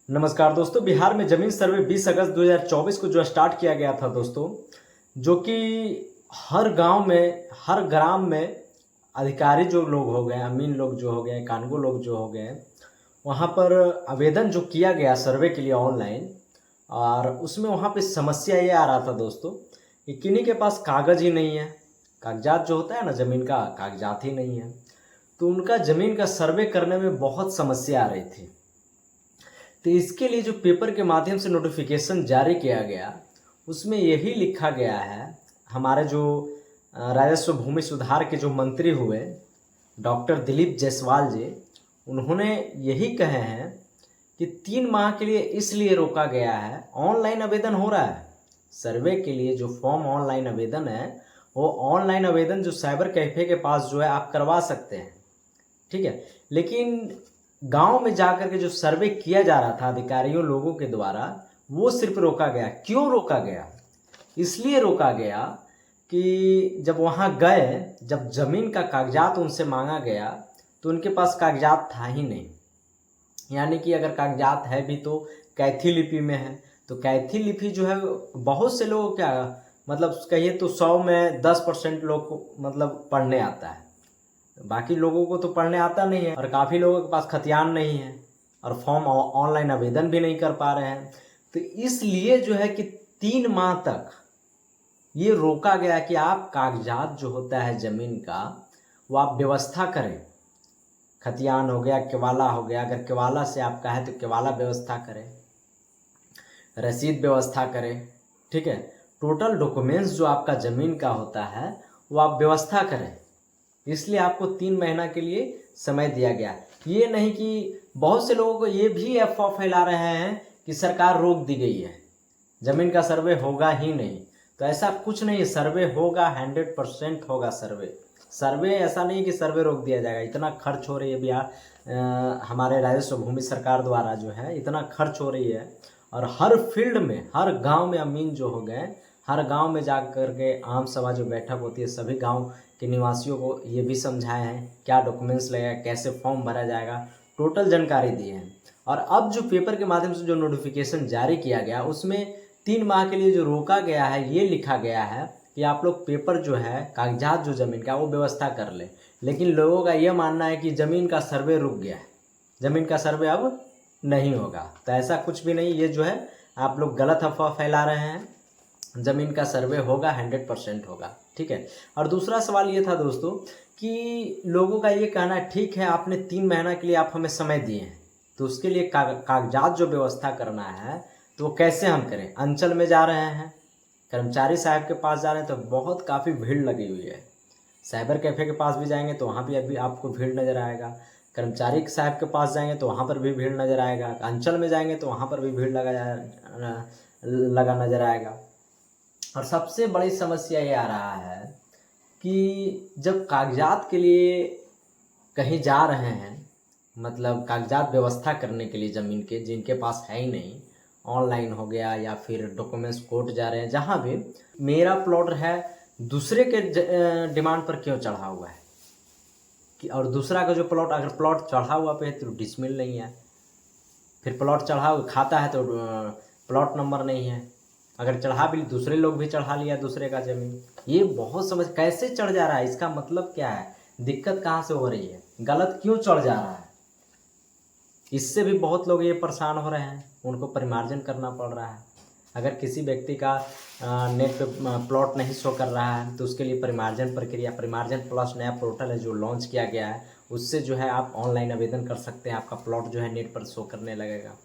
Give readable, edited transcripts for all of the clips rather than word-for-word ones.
नमस्कार दोस्तों। बिहार में जमीन सर्वे 20 अगस्त 2024 को जो स्टार्ट किया गया था दोस्तों, जो कि हर गांव में, हर ग्राम में अधिकारी जो लोग हो गए, अमीन लोग जो हो गए, कानून लोग जो हो गए, वहां पर आवेदन जो किया गया सर्वे के लिए ऑनलाइन, और उसमें वहां पे समस्या ये आ रहा था दोस्तों कि किन्हीं के पास कागज ही नहीं है। कागजात जो होता है ना, ज़मीन का कागजात ही नहीं है, तो उनका ज़मीन का सर्वे करने में बहुत समस्या आ रही थी। तो इसके लिए जो पेपर के माध्यम से नोटिफिकेशन जारी किया गया, उसमें यही लिखा गया है, हमारे जो राजस्व भूमि सुधार के जो मंत्री हुए डॉक्टर दिलीप जायसवाल जी, उन्होंने यही कहे हैं कि 3 माह के लिए इसलिए रोका गया है। ऑनलाइन आवेदन हो रहा है सर्वे के लिए, जो फॉर्म ऑनलाइन आवेदन है वो ऑनलाइन आवेदन जो साइबर कैफे के पास जो है आप करवा सकते हैं, ठीक है। लेकिन गांव में जाकर के जो सर्वे किया जा रहा था अधिकारियों लोगों के द्वारा, वो सिर्फ रोका गया। क्यों रोका गया? इसलिए रोका गया कि जब वहां गए, जब जमीन का कागजात उनसे मांगा गया तो उनके पास कागजात था ही नहीं। यानी कि अगर कागजात है भी तो कैथी लिपि में है, तो कैथी लिपि जो है बहुत से लोग क्या, मतलब कहिए तो 100 में 10% लोग को मतलब पढ़ने आता है, बाकी लोगों को तो पढ़ने आता नहीं है, और काफ़ी लोगों के पास खतियान नहीं है और फॉर्म ऑनलाइन आवेदन भी नहीं कर पा रहे हैं। तो इसलिए जो है कि 3 माह तक ये रोका गया कि आप कागजात जो होता है ज़मीन का, वो आप व्यवस्था करें। खतियान हो गया, केवाला हो गया, अगर केवाला से आपका है तो केवाला व्यवस्था करें, रसीद व्यवस्था करें, ठीक है। टोटल डॉक्यूमेंट्स जो आपका ज़मीन का होता है वो आप व्यवस्था करें। इसलिए आपको 3 महीना के लिए समय दिया गया। ये नहीं कि बहुत से लोगों को ये भी अफवाह फैला रहे हैं कि सरकार रोक दी गई है, ज़मीन का सर्वे होगा ही नहीं। तो ऐसा कुछ नहीं है, सर्वे होगा, 100% होगा सर्वे। सर्वे ऐसा नहीं कि सर्वे रोक दिया जाएगा। इतना खर्च हो रही है बिहार, हमारे राजस्व भूमि सरकार द्वारा जो है इतना खर्च हो रही है, और हर फील्ड में, हर गांव में अमीन जो हो गए, हर गांव में जा कर के आम सभा जो बैठक होती है, सभी गांव के निवासियों को ये भी समझाए हैं क्या डॉक्यूमेंट्स लगेगा, कैसे फॉर्म भरा जाएगा, टोटल जानकारी दी है। और अब जो पेपर के माध्यम से जो नोटिफिकेशन जारी किया गया, उसमें 3 माह के लिए जो रोका गया है, ये लिखा गया है कि आप लोग पेपर जो है, कागजात जो ज़मीन का, वो व्यवस्था कर ले। लेकिन लोगों का ये मानना है कि ज़मीन का सर्वे रुक गया है, ज़मीन का सर्वे अब नहीं होगा। तो ऐसा कुछ भी नहीं, ये जो है आप लोग गलत अफवाह फैला रहे हैं। ज़मीन का सर्वे होगा, 100% होगा, ठीक है। और दूसरा सवाल ये था दोस्तों कि लोगों का ये कहना है, ठीक है आपने 3 महीना के लिए आप हमें समय दिए हैं, तो उसके लिए कागजात जो व्यवस्था करना है तो वो कैसे हम करें? अंचल में जा रहे हैं, कर्मचारी साहब के पास जा रहे हैं तो बहुत काफ़ी भीड़ लगी हुई है। साइबर कैफ़े के पास भी जाएंगे तो वहाँ भी अभी आपको भीड़ नज़र आएगा। कर्मचारी साहब के पास जाएंगे तो वहाँ पर भी भीड़ नज़र आएगा। अंचल में जाएंगे तो वहाँ पर भी भीड़ लगा नज़र आएगा। और सबसे बड़ी समस्या ये आ रहा है कि जब कागजात के लिए कहीं जा रहे हैं, मतलब कागजात व्यवस्था करने के लिए ज़मीन के, जिनके पास है ही नहीं, ऑनलाइन हो गया या फिर डॉक्यूमेंट्स कोर्ट जा रहे हैं, जहाँ भी मेरा प्लॉट है दूसरे के डिमांड पर क्यों चढ़ा हुआ है कि, और दूसरा का जो प्लॉट, अगर प्लॉट चढ़ा हुआ पे है तो डिसमिल नहीं है, फिर प्लॉट चढ़ा हुआ खाता है तो प्लॉट नंबर नहीं है, अगर चढ़ा भी दूसरे लोग भी चढ़ा लिया दूसरे का ज़मीन। ये बहुत समझ, कैसे चढ़ जा रहा है, इसका मतलब क्या है, दिक्कत कहाँ से हो रही है, गलत क्यों चढ़ जा रहा है? इससे भी बहुत लोग ये परेशान हो रहे हैं, उनको परिमार्जन करना पड़ रहा है। अगर किसी व्यक्ति का नेट पे प्लॉट नहीं शो कर रहा है तो उसके लिए परिमार्जन प्रक्रिया, परिमार्जन प्लस नया पोर्टल है जो लॉन्च किया गया है, उससे जो है आप ऑनलाइन आवेदन कर सकते हैं, आपका प्लॉट जो है नेट पर शो करने लगेगा।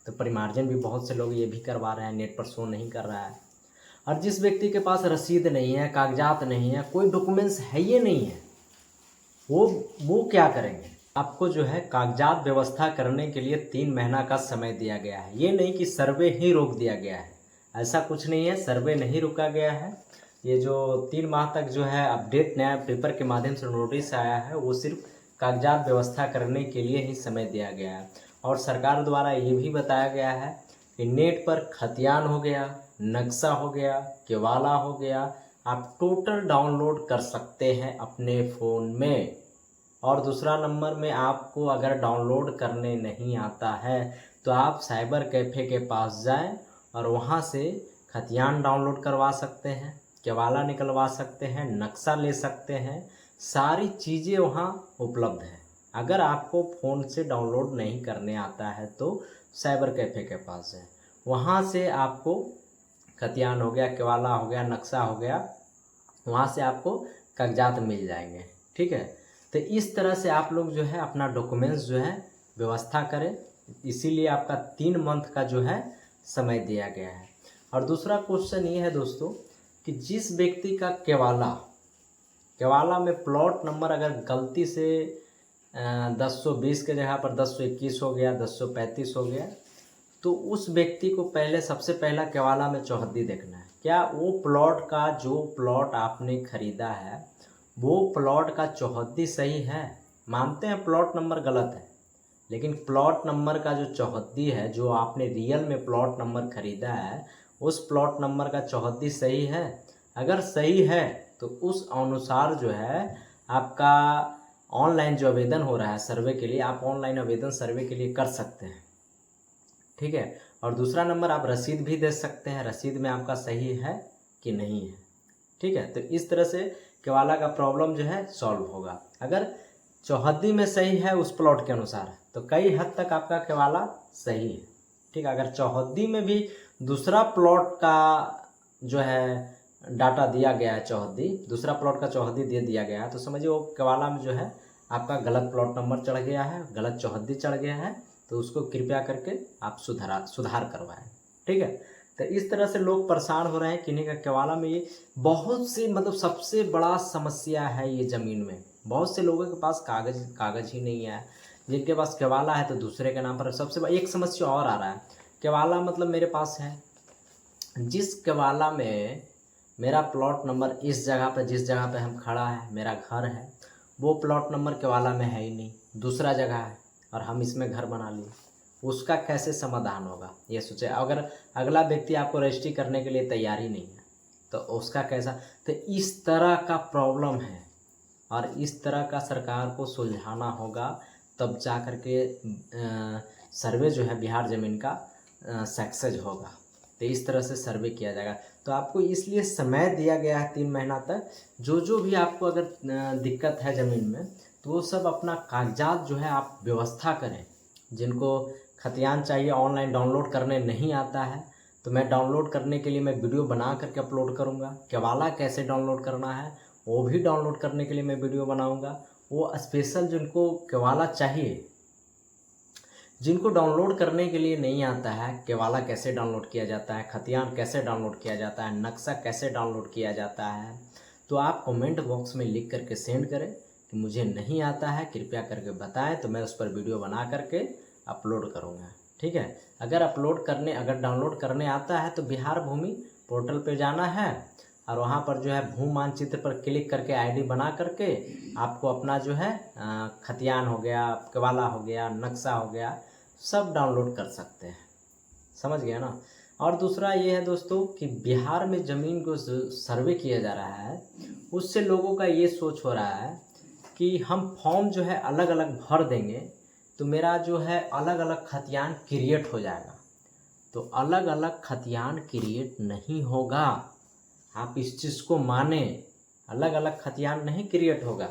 तो परिमार्जन भी बहुत से लोग ये भी करवा रहे हैं, नेट पर शो नहीं कर रहा है। और जिस व्यक्ति के पास रसीद नहीं है, कागजात नहीं है, कोई डॉक्यूमेंट्स है ये नहीं है, वो क्या करेंगे? आपको जो है कागजात व्यवस्था करने के लिए 3 महीना का समय दिया गया है। ये नहीं कि सर्वे ही रोक दिया गया है, ऐसा कुछ नहीं है, सर्वे नहीं रोका गया है। ये जो 3 माह तक जो है अपडेट नया पेपर के माध्यम से नोटिस आया है, वो सिर्फ कागजात व्यवस्था करने के लिए ही समय दिया गया है। और सरकार द्वारा ये भी बताया गया है कि नेट पर खतियान हो गया, नक्शा हो गया, केवाला हो गया, आप टोटल डाउनलोड कर सकते हैं अपने फ़ोन में। और दूसरा नंबर में, आपको अगर डाउनलोड करने नहीं आता है तो आप साइबर कैफ़े के पास जाएं और वहां से खतियान डाउनलोड करवा सकते हैं, केवाला निकलवा सकते हैं, नक्शा ले सकते हैं, सारी चीज़ें वहाँ उपलब्ध है। अगर आपको फ़ोन से डाउनलोड नहीं करने आता है तो साइबर कैफ़े के पास है, वहाँ से आपको खतियान हो गया, केवाला हो गया, नक्शा हो गया, वहाँ से आपको कागजात मिल जाएंगे। ठीक है, तो इस तरह से आप लोग जो है अपना डॉक्यूमेंट्स जो है व्यवस्था करें। इसीलिए आपका 3 मंथ का जो है समय दिया गया है। और दूसरा क्वेश्चन ये है दोस्तों कि जिस व्यक्ति का केवाला में प्लॉट नंबर अगर गलती से 1020 के जगह पर 1021 हो गया, 1035 हो गया, तो उस व्यक्ति को पहले सबसे पहला केवाला में चौहद्दी देखना है। क्या वो प्लॉट का जो प्लॉट आपने खरीदा है वो प्लॉट का चौहद्दी सही है? मानते हैं प्लॉट नंबर गलत है, लेकिन प्लॉट नंबर का जो चौहद्दी है, जो आपने रियल में प्लॉट नंबर खरीदा है, उस प्लॉट नंबर का चौहद्दी सही है? अगर सही है तो उस अनुसार जो है आपका ऑनलाइन जो आवेदन हो रहा है सर्वे के लिए, आप ऑनलाइन आवेदन सर्वे के लिए कर सकते हैं। ठीक है, और दूसरा नंबर आप रसीद भी दे सकते हैं, रसीद में आपका सही है कि नहीं है। ठीक है, तो इस तरह से केवाला का प्रॉब्लम जो है सॉल्व होगा। अगर चौहद्दी में सही है उस प्लॉट के अनुसार तो कई हद तक आपका केवाला सही है। ठीक है, अगर चौहद्दी में भी दूसरा प्लॉट का जो है डाटा दिया गया है, चौहद्दी दूसरा प्लॉट का चौहद्दी दे दिया गया है, तो समझिए वो केवाला में जो है आपका गलत प्लॉट नंबर चढ़ गया है, गलत चौहद्दी चढ़ गया है, तो उसको कृपया करके आप सुधार करवाएं। ठीक है, तो इस तरह से लोग परेशान हो रहे हैं किन्हीं का केवाला में। ये बहुत से मतलब सबसे बड़ा समस्या है ये ज़मीन में। बहुत से लोगों के पास कागज़ ही नहीं है, जिनके पास केवाला है तो दूसरे के नाम पर। सबसे एक समस्या और आ रहा है, केवाला मतलब मेरे पास है, जिस केवाला में मेरा प्लॉट नंबर इस जगह पर, जिस जगह पे हम खड़ा है मेरा घर है, वो प्लॉट नंबर केवाला में है ही नहीं, दूसरा जगह है, और हम इसमें घर बना लिए। उसका कैसे समाधान होगा ये सोचे। अगर अगला व्यक्ति आपको रजिस्ट्री करने के लिए तैयार ही नहीं है तो उसका कैसा। तो इस तरह का प्रॉब्लम है और इस तरह का सरकार को सुलझाना होगा, तब जा कर के सर्वे जो है बिहार ज़मीन का सक्सेस होगा। तो इस तरह से सर्वे किया जाएगा। तो आपको इसलिए समय दिया गया है 3 महीना तक। जो भी आपको अगर दिक्कत है ज़मीन में तो वो सब अपना कागजात जो है आप व्यवस्था करें। जिनको खतियान चाहिए ऑनलाइन डाउनलोड करने नहीं आता है तो मैं डाउनलोड करने के लिए मैं वीडियो बना करके अपलोड करूँगा। केवाला कैसे डाउनलोड करना है वो भी डाउनलोड करने के लिए मैं वीडियो बनाऊँगा। वो स्पेशल जिनको केवाला चाहिए, जिनको डाउनलोड करने के लिए नहीं आता है, केवाला कैसे डाउनलोड किया जाता है, खतियान कैसे डाउनलोड किया जाता है, नक्शा कैसे डाउनलोड किया जाता है, तो आप कमेंट बॉक्स में लिख करके सेंड करें कि मुझे नहीं आता है, कृपया करके बताएं, तो मैं उस पर वीडियो बना करके अपलोड करूँगा। ठीक है, अगर डाउनलोड करने आता है तो बिहार भूमि पोर्टल पे जाना है और वहाँ पर जो है भू मानचित्र पर क्लिक करके आईडी बना करके आपको अपना जो है खतियान हो गया, केवाला हो गया, नक्शा हो गया, सब डाउनलोड कर सकते हैं। समझ गया ना। और दूसरा ये है दोस्तों कि बिहार में ज़मीन को सर्वे किया जा रहा है, उससे लोगों का ये सोच हो रहा है कि हम फॉर्म जो है अलग अलग भर देंगे तो मेरा जो है अलग अलग खतियान क्रिएट हो जाएगा। तो अलग अलग खतियान क्रिएट नहीं होगा, आप इस चीज़ को माने, अलग अलग खतियान नहीं क्रिएट होगा।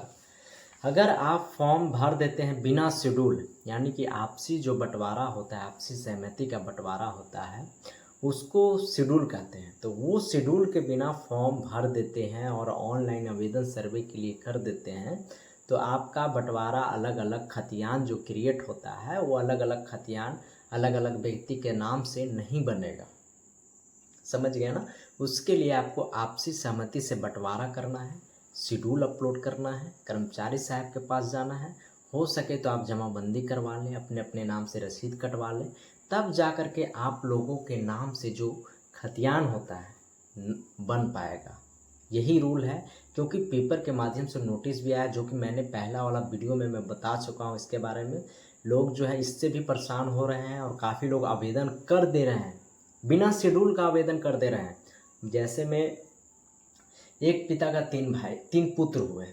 अगर आप फॉर्म भर देते हैं बिना शेड्यूल, यानी कि आपसी जो बंटवारा होता है, आपसी सहमति का बंटवारा होता है, उसको शेड्यूल कहते हैं। तो वो शेड्यूल के बिना फॉर्म भर देते हैं और ऑनलाइन आवेदन सर्वे के लिए कर देते हैं, तो आपका बंटवारा अलग अलग खतियान जो क्रिएट होता है वो अलग अलग खतियान अलग अलग व्यक्ति के नाम से नहीं बनेगा। समझ गए ना। उसके लिए आपको आपसी सहमति से बंटवारा करना है, शेड्यूल अपलोड करना है, कर्मचारी साहब के पास जाना है, हो सके तो आप जमाबंदी करवा लें, अपने अपने नाम से रसीद कटवा लें, तब जा कर के आप लोगों के नाम से जो खतियान होता है बन पाएगा। यही रूल है, क्योंकि पेपर के माध्यम से नोटिस भी आया, जो कि मैंने पहला वाला वीडियो में मैं बता चुका हूँ इसके बारे में। लोग जो है इससे भी परेशान हो रहे हैं और काफ़ी लोग आवेदन कर दे रहे हैं, बिना शेड्यूल का आवेदन कर दे रहे हैं। जैसे में एक पिता का 3 पुत्र हुए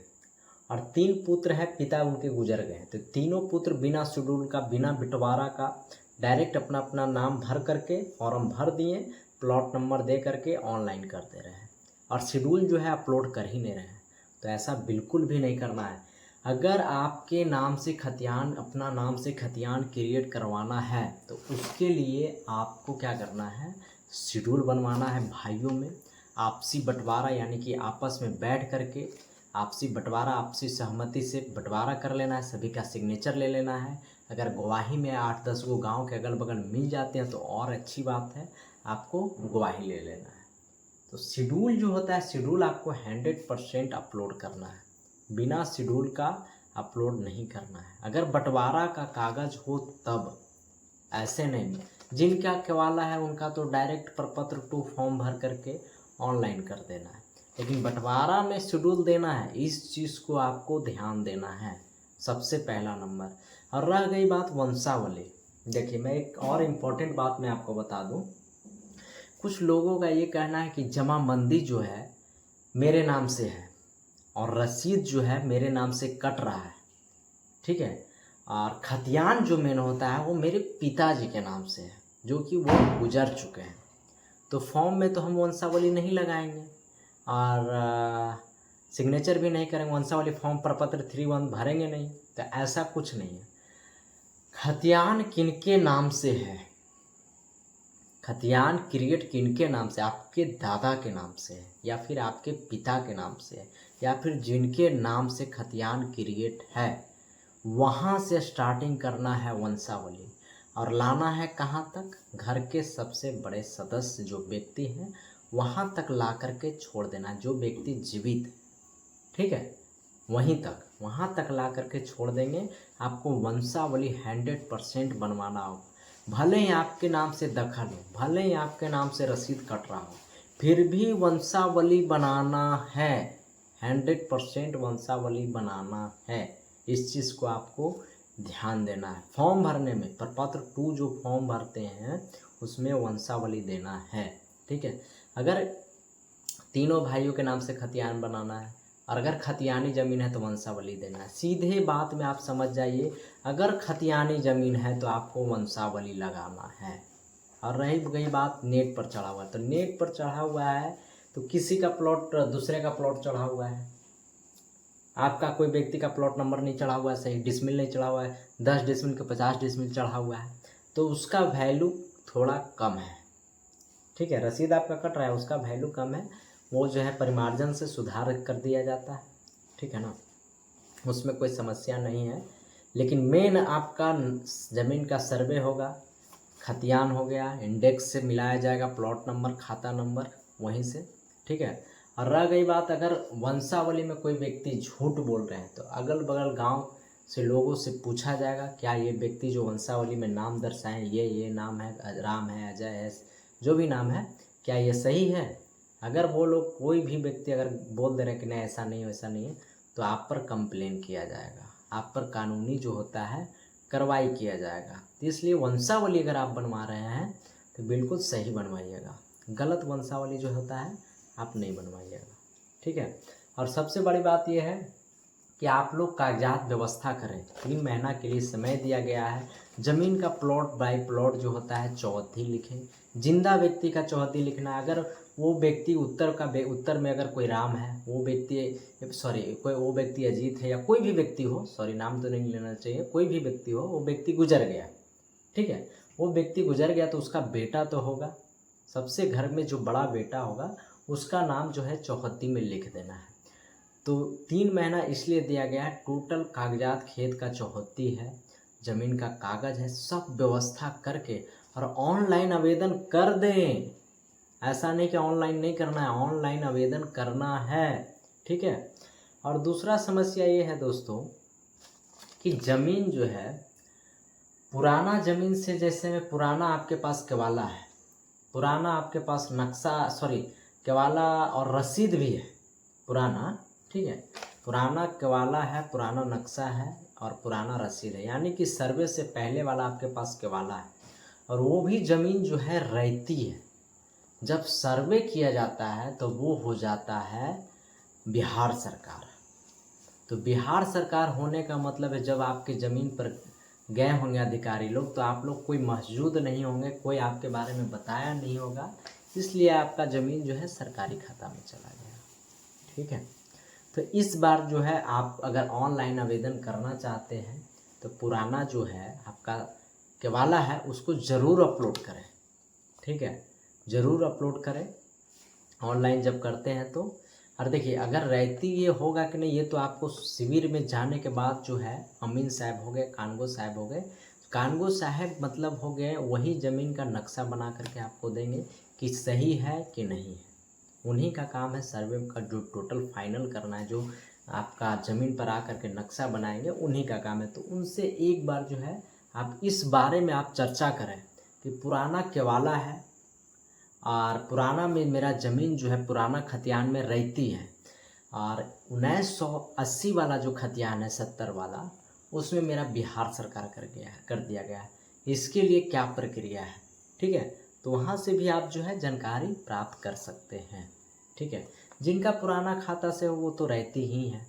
और 3 पुत्र हैं, पिता उनके गुजर गए। तो तीनों पुत्र बिना शेड्यूल का, बिना बंटवारा का डायरेक्ट अपना अपना नाम भर करके फॉर्म भर दिए, प्लॉट नंबर दे करके ऑनलाइन कर दे रहे हैं और शेड्यूल जो है अपलोड कर ही नहीं रहे हैं। तो ऐसा बिल्कुल भी नहीं करना है। अगर आपके नाम से खतियान, अपना नाम से खतियान क्रिएट करवाना है तो उसके लिए आपको क्या करना है, शेड्यूल बनवाना है भाइयों में, आपसी बंटवारा यानी कि आपस में बैठ करके आपसी बंटवारा, आपसी सहमति से बंटवारा कर लेना है, सभी का सिग्नेचर ले लेना है। अगर गवाही में 8-10 गो गाँव के अगल बगल मिल जाते हैं तो और अच्छी बात है, आपको गवाही ले लेना है। तो शेड्यूल जो होता है, शेड्यूल आपको 100% अपलोड करना है, बिना शेड्यूल का अपलोड नहीं करना है। अगर बंटवारा का कागज़ हो तब, ऐसे नहीं। जिनका केवाला है उनका तो डायरेक्ट प्रपत्र 2 फॉर्म भर करके ऑनलाइन कर देना है, लेकिन बंटवारा में शेड्यूल देना है, इस चीज़ को आपको ध्यान देना है, सबसे पहला नंबर। और रह गई बात वंशावली, देखिए मैं एक और इम्पोर्टेंट बात मैं आपको बता दूं। कुछ लोगों का ये कहना है कि जमाबंदी जो है मेरे नाम से है और रसीद जो है मेरे नाम से कट रहा है, ठीक है, और खतियान जो मेन होता है वो मेरे पिताजी के नाम से है, जो कि वो गुजर चुके हैं। तो फॉर्म में तो हम वंशावली नहीं लगाएंगे और सिग्नेचर भी नहीं करेंगे, वंशावली फॉर्म प्रपत्र 3-1 भरेंगे नहीं। तो ऐसा कुछ नहीं है। खतियान किनके नाम से है, खतियान क्रिएट किनके नाम से, आपके दादा के नाम से है या फिर आपके पिता के नाम से है या फिर जिनके नाम से खतियान क्रिएट है, वहाँ से स्टार्टिंग करना है वंशावली और लाना है कहाँ तक, घर के सबसे बड़े सदस्य जो व्यक्ति हैं वहाँ तक ला करके छोड़ देना, जो व्यक्ति जीवित, ठीक है, वहीं तक, वहाँ तक ला करके छोड़ देंगे। आपको वंशावली 100% बनवाना हो, भले ही आपके नाम से दखल हो, भले ही आपके नाम से रसीद कट रहा हो, फिर भी वंशावली बनाना है, 100% वंशावली बनाना है। इस चीज़ को आपको ध्यान देना है। फॉर्म भरने में प्रपत्र 2 जो फॉर्म भरते हैं उसमें वंशावली देना है, ठीक है। अगर तीनों भाइयों के नाम से खतियान बनाना है और अगर खतियानी ज़मीन है तो वंशावली देना है। सीधे बात में आप समझ जाइए, अगर खतियानी ज़मीन है तो आपको वंशावली लगाना है। और रही गई बात नेट पर चढ़ा हुआ, तो नेट पर चढ़ा हुआ है तो किसी का प्लॉट दूसरे का प्लॉट चढ़ा हुआ है, आपका कोई व्यक्ति का प्लॉट नंबर नहीं चढ़ा हुआ है, सही डिसमिल नहीं चढ़ा हुआ है, 10 डिसमिल का 50 डिसमिल चढ़ा हुआ है, तो उसका वैल्यू थोड़ा कम है, ठीक है। रसीद आपका कट रहा है, उसका वैल्यू कम है, वो जो है परिमार्जन से सुधार कर दिया जाता है, ठीक है ना, उसमें कोई समस्या नहीं है। लेकिन मेन आपका ज़मीन का सर्वे होगा, खतियान हो गया, इंडेक्स से मिलाया जाएगा प्लॉट नंबर, खाता नंबर वहीं से, ठीक है। और रह गई बात, अगर वंशावली में कोई व्यक्ति झूठ बोल रहे हैं तो अगल बगल गांव से लोगों से पूछा जाएगा क्या ये व्यक्ति जो वंशावली में नाम दर्शाएं, ये नाम है, राम है, अजय है, जो भी नाम है, क्या ये सही है। अगर वो लोग, कोई भी व्यक्ति अगर बोल दे रहे हैं कि नहीं ऐसा नहीं है, वैसा नहीं है, तो आप पर कंप्लेन किया जाएगा, आप पर कानूनी जो होता है कार्रवाई किया जाएगा। तो इसलिए वंशावली अगर आप बनवा रहे हैं तो बिल्कुल सही बनवाइएगा, गलत वंशावली जो होता है आप नहीं बनवाइएगा, ठीक है। और सबसे बड़ी बात यह है कि आप लोग कागजात व्यवस्था करें। 3 महीना के लिए समय दिया गया है। ज़मीन का प्लॉट बाय प्लॉट जो होता है चौहद्दी लिखें, जिंदा व्यक्ति का चौहद्दी लिखना है। अगर वो व्यक्ति उत्तर में अगर कोई राम है, वो व्यक्ति अजीत है या कोई भी व्यक्ति हो, नाम तो नहीं लेना चाहिए, कोई भी व्यक्ति हो, वो व्यक्ति गुजर गया, ठीक है, वो व्यक्ति गुजर गया तो उसका बेटा तो होगा, सबसे घर में जो बड़ा बेटा होगा उसका नाम जो है चौहद्दी में लिख देना है। तो 3 महीना इसलिए दिया गया है, टोटल कागजात खेत का चौहद्दी है, ज़मीन का कागज़ है, सब व्यवस्था करके और ऑनलाइन आवेदन कर दें। ऐसा नहीं कि ऑनलाइन नहीं करना है, ऑनलाइन आवेदन करना है, ठीक है। और दूसरा समस्या ये है दोस्तों कि ज़मीन जो है, पुराना ज़मीन से, जैसे में पुराना आपके पास केवाला है, पुराना आपके पास केवाला और रसीद भी है पुराना, ठीक है, पुराना केवाला है, पुराना नक्शा है और पुराना रसीद है, यानी कि सर्वे से पहले वाला आपके पास केवाला है और वो भी ज़मीन जो है रहती है। जब सर्वे किया जाता है तो वो हो जाता है बिहार सरकार, तो बिहार सरकार होने का मतलब है जब आपके ज़मीन पर गए होंगे अधिकारी लोग तो आप लोग कोई मौजूद नहीं होंगे, कोई आपके बारे में बताया नहीं होगा, इसलिए आपका ज़मीन जो है सरकारी खाता में चला गया। ठीक है, तो इस बार जो है आप अगर ऑनलाइन आवेदन करना चाहते हैं तो पुराना जो है आपका केवाला है उसको ज़रूर अपलोड करें। ठीक है, ज़रूर अपलोड करें ऑनलाइन जब करते हैं तो। और देखिए अगर रहती ये होगा कि नहीं, ये तो आपको शिविर में जाने के बाद जो है अमीन साहब हो गए, कानगो साहब हो गए, कानगो साहब मतलब हो गए वही ज़मीन का नक्शा बना करके आपको देंगे कि सही है कि नहीं है। उन्हीं का काम है सर्वे का जो टोटल फाइनल करना है, जो आपका ज़मीन पर आकर के नक्शा बनाएंगे उन्हीं का काम है। तो उनसे एक बार जो है आप इस बारे में आप चर्चा करें कि पुराना केवाला है और पुराना में मेरा ज़मीन जो है पुराना खतियान में रहती है और 1980 वाला जो खतियान है 70 वाला उसमें मेरा बिहार सरकार कर दिया गया है, इसके लिए क्या प्रक्रिया है। ठीक है, तो वहाँ से भी आप जो है जानकारी प्राप्त कर सकते हैं। ठीक है, जिनका पुराना खाता से हो वो तो रहती ही है,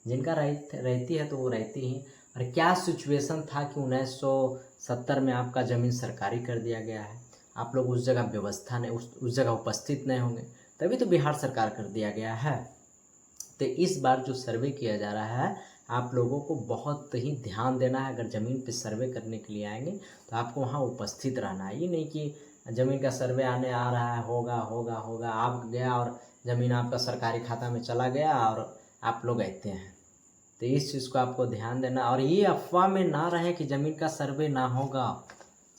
जिनका रहती है तो वो रहती ही। और क्या सिचुएशन था कि 1970 में आपका ज़मीन सरकारी कर दिया गया है, आप लोग उस जगह व्यवस्था नहीं उस जगह उपस्थित नहीं होंगे, तभी तो बिहार सरकार कर दिया गया है। तो इस बार जो सर्वे किया जा रहा है आप लोगों को बहुत ही ध्यान देना है। अगर ज़मीन पे सर्वे करने के लिए आएंगे तो आपको वहाँ उपस्थित रहना है। ये नहीं कि ज़मीन का सर्वे आने आ रहा है होगा होगा होगा, आप गया और ज़मीन आपका सरकारी खाता में चला गया और आप लोग रहते हैं। तो इस चीज़ को आपको ध्यान देना और ये अफवाह में ना रहे कि ज़मीन का सर्वे ना होगा।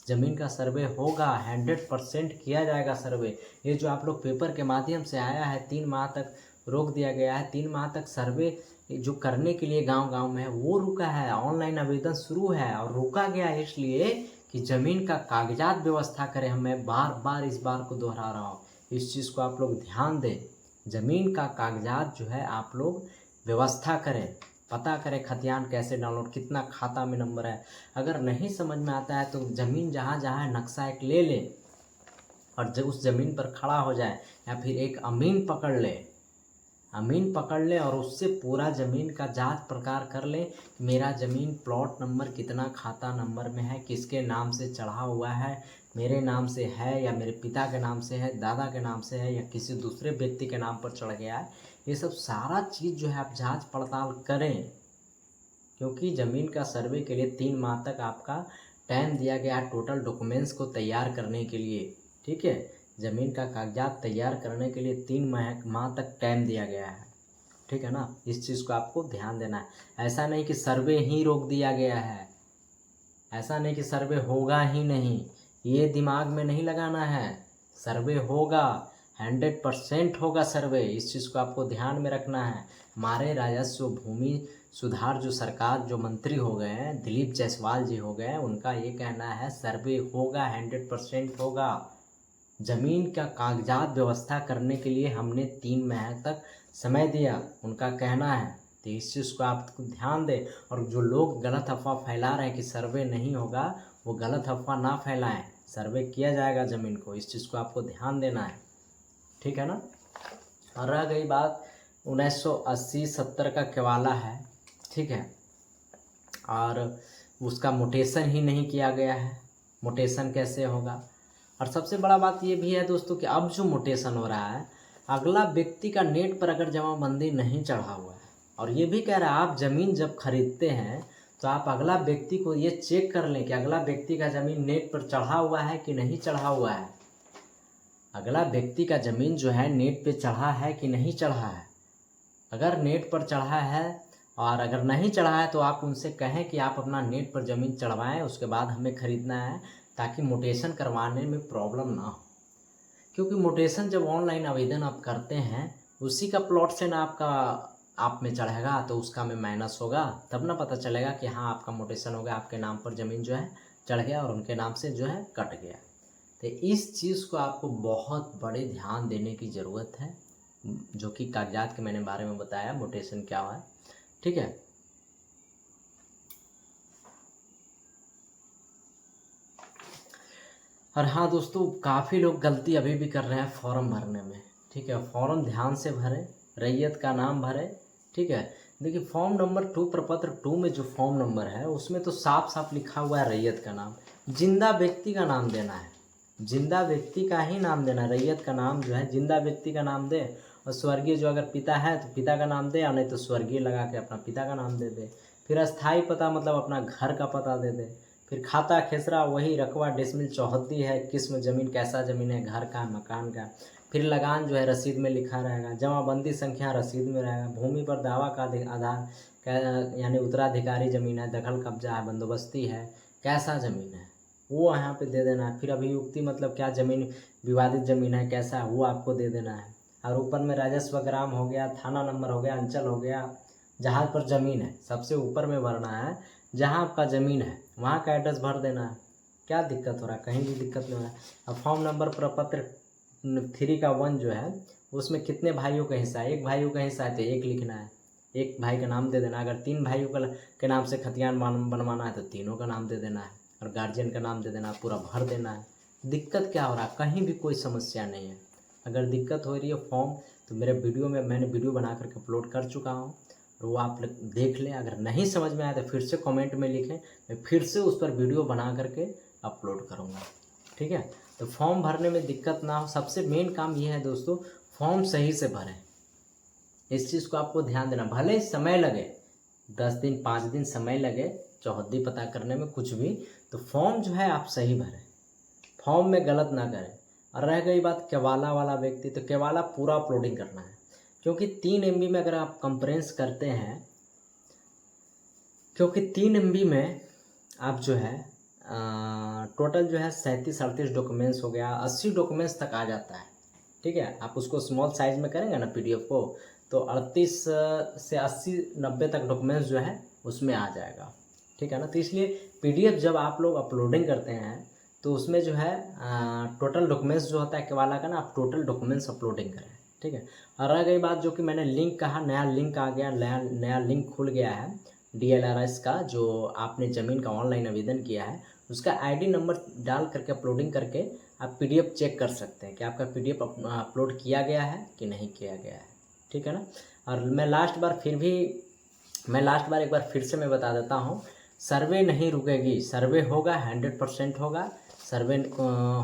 ज़मीन का सर्वे होगा, 100% किया जाएगा सर्वे। ये जो आप लोग पेपर के माध्यम से आया है 3 माह तक रोक दिया गया है, 3 माह तक सर्वे जो करने के लिए गांव-गांव में है वो रुका है, ऑनलाइन आवेदन शुरू है और रोका गया है इसलिए कि ज़मीन का कागजात व्यवस्था करें। मैं बार बार इस बार को दोहरा रहा हूँ, इस चीज़ को आप लोग ध्यान दें। ज़मीन का कागजात जो है आप लोग व्यवस्था करें, पता करें खतियान कैसे डाउनलोड, कितना खाता में नंबर है। अगर नहीं समझ में आता है तो ज़मीन जहाँ जहाँ नक्शा एक ले लें और जब उस ज़मीन पर खड़ा हो जाए या फिर एक अमीन पकड़ ले और उससे पूरा ज़मीन का जांच प्रकार कर ले, मेरा ज़मीन प्लॉट नंबर कितना खाता नंबर में है, किसके नाम से चढ़ा हुआ है, मेरे नाम से है या मेरे पिता के नाम से है, दादा के नाम से है या किसी दूसरे व्यक्ति के नाम पर चढ़ गया है। ये सब सारा चीज़ जो है आप जांच पड़ताल करें, क्योंकि ज़मीन का सर्वे के लिए 3 माह तक आपका टाइम दिया गया है टोटल डॉक्यूमेंट्स को तैयार करने के लिए। ठीक है, ज़मीन का कागजात तैयार करने के लिए 3 माह तक टाइम दिया गया है। ठीक है ना, इस चीज़ को आपको ध्यान देना है। ऐसा नहीं कि सर्वे ही रोक दिया गया है, ऐसा नहीं कि सर्वे होगा ही नहीं, ये दिमाग में नहीं लगाना है। सर्वे होगा, 100% होगा सर्वे, इस चीज़ को आपको ध्यान में रखना है। हमारे राजस्व भूमि सुधार जो सरकार जो मंत्री हो गए हैं दिलीप जायसवाल जी हो गए, उनका ये कहना है सर्वे होगा, 100% होगा। ज़मीन का कागजात व्यवस्था करने के लिए हमने 3 माह तक समय दिया, उनका कहना है। तो इस चीज़ को आप ध्यान दें और जो लोग गलत अफवाह फैला रहे हैं कि सर्वे नहीं होगा, वो गलत अफवाह ना फैलाएं। सर्वे किया जाएगा ज़मीन को, इस चीज़ को आपको ध्यान देना है। ठीक है ना। और रह गई बात 1980-70 का केवाला है, ठीक है, और उसका मोटेशन ही नहीं किया गया है। मोटेशन कैसे होगा? और सबसे बड़ा बात ये भी है दोस्तों कि अब जो मोटेशन हो रहा है, अगला व्यक्ति का नेट पर अगर जमाबंदी नहीं चढ़ा हुआ है, और ये भी कह रहा है आप ज़मीन जब खरीदते हैं तो आप अगला व्यक्ति को ये चेक कर लें कि अगला व्यक्ति का ज़मीन नेट पर चढ़ा हुआ है कि नहीं चढ़ा हुआ है। अगला व्यक्ति का ज़मीन जो है नेट पे चढ़ा है कि नहीं चढ़ा है। अगर नेट पर चढ़ा है और अगर नहीं चढ़ा है तो आप उनसे कहें कि आप अपना नेट पर ज़मीन चढ़वाएं, उसके बाद हमें ख़रीदना है, ताकि मोटेशन करवाने में प्रॉब्लम ना हो। क्योंकि मोटेशन जब ऑनलाइन आवेदन आप करते हैं उसी का प्लॉट से ना आपका आप में चढ़ेगा, तो उसका में माइनस होगा, तब ना पता चलेगा कि हाँ आपका मोटेशन हो गया, आपके नाम पर ज़मीन जो है चढ़ गया और उनके नाम से जो है कट गया। तो इस चीज़ को आपको बहुत बड़े ध्यान देने की ज़रूरत है, जो कि कागजात के मैंने बारे में बताया मोटेशन क्या है। ठीक है, और हाँ दोस्तों, काफ़ी लोग गलती अभी भी कर रहे हैं फॉर्म भरने में। ठीक है, फॉर्म ध्यान से भरें, रैयत का नाम भरें। ठीक है, देखिए फॉर्म नंबर 2 प्रपत्र 2 में जो फॉर्म नंबर है उसमें तो साफ साफ लिखा हुआ है रैयत का नाम। जिंदा व्यक्ति का नाम देना है, जिंदा व्यक्ति का ही नाम देना। रैयत का नाम जो है जिंदा व्यक्ति का नाम दे, और स्वर्गीय जो अगर पिता है तो पिता का नाम दे, और नहीं तो स्वर्गीय लगा के अपना पिता का नाम दे दे। फिर अस्थाई पता मतलब अपना घर का पता दे दे। फिर खाता खेसरा वही रकबा डेसिमल चौहद्दी है, किस्म ज़मीन कैसा ज़मीन है, घर का मकान का। फिर लगान जो है रसीद में लिखा रहेगा, जमाबंदी संख्या रसीद में रहेगा। भूमि पर दावा का आधार यानी उत्तराधिकारी ज़मीन है, दखल कब्जा है, बंदोबस्ती है, कैसा ज़मीन है वो यहाँ पे दे देना है। फिर अभियुक्ति मतलब क्या ज़मीन विवादित ज़मीन है कैसा है वो आपको दे देना है। और ऊपर में राजस्व ग्राम हो गया, थाना नंबर हो गया, अंचल हो गया, जहाँ पर ज़मीन है सबसे ऊपर में भरना है। जहाँ आपका ज़मीन है वहाँ का एड्रेस भर देना है। क्या दिक्कत हो रहा है, कहीं भी दिक्कत नहीं हो रहा है। अब फॉर्म नंबर प्रपत्र 3 का 1 जो है उसमें कितने भाइयों का हिस्सा है, एक भाइयों का हिस्सा है तो 1 लिखना है, एक भाई का नाम दे देना। अगर 3 भाइयों के नाम से खतियान बनवाना है तो तीनों का नाम दे देना है, और गार्जियन का नाम दे देना, पूरा भर देना है। दिक्कत क्या हो रहा है, कहीं भी कोई समस्या नहीं है। अगर दिक्कत हो रही है फॉर्म तो मेरे वीडियो में मैंने वीडियो बना करके अपलोड कर चुका हूँ, और वो आप देख लें। अगर नहीं समझ में आया तो फिर से कमेंट में लिखें, मैं फिर से उस पर वीडियो बना करके अपलोड करूँगा, ठीक है। तो फॉर्म भरने में दिक्कत ना हो, सबसे मेन काम ये है दोस्तों, फॉर्म सही से भरें। इस चीज़ को आपको ध्यान देना। भले समय लगे 10 दिन 5 दिन समय लगे चौहद्दी पता करने में कुछ भी, तो फॉर्म जो है आप सही भरें, फॉर्म में गलत ना करें। और रह गई बात केवाला वाला व्यक्ति, तो केवाला पूरा अपलोडिंग करना है, क्योंकि 3 MB में अगर आप कंप्रेंस करते हैं, क्योंकि 3 MB में आप जो है टोटल जो है 37-38 डॉक्यूमेंट्स हो गया, 80 डॉक्यूमेंट्स तक आ जाता है, ठीक है। आप उसको स्मॉल साइज में करेंगे ना PDF को, तो 38 से 80-90 तक डॉक्यूमेंट्स जो है उसमें आ जाएगा, ठीक है ना। तो इसलिए PDF जब आप लोग अपलोडिंग करते हैं तो उसमें जो है टोटल डॉक्यूमेंट्स जो होता है केवाला का ना, आप टोटल डॉक्यूमेंट्स अपलोडिंग करें, ठीक है। और रह गई बात जो कि मैंने लिंक कहा, नया लिंक आ गया, नया लिंक खुल गया है DLRS का, जो आपने ज़मीन का ऑनलाइन आवेदन किया है उसका ID नंबर डाल करके अपलोडिंग करके आप PDF चेक कर सकते हैं कि आपका PDF अपलोड किया गया है कि नहीं किया गया है, ठीक है ना। और मैं लास्ट बार एक बार फिर से मैं बता देता हूँ, सर्वे नहीं रुकेगी, सर्वे होगा, 100% होगा। सर्वे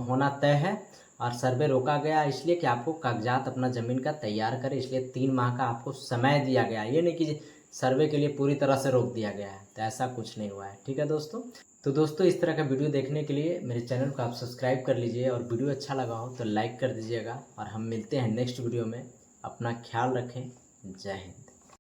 होना तय है, और सर्वे रोका गया इसलिए कि आपको कागजात अपना ज़मीन का तैयार करें, इसलिए 3 माह का आपको समय दिया गया है। ये नहीं कि सर्वे के लिए पूरी तरह से रोक दिया गया है, तो ऐसा कुछ नहीं हुआ है, ठीक है दोस्तों। तो दोस्तों इस तरह का वीडियो देखने के लिए मेरे चैनल को आप सब्सक्राइब कर लीजिए, और वीडियो अच्छा लगा हो तो लाइक कर दीजिएगा, और हम मिलते हैं नेक्स्ट वीडियो में। अपना ख्याल रखें, जय हिंद।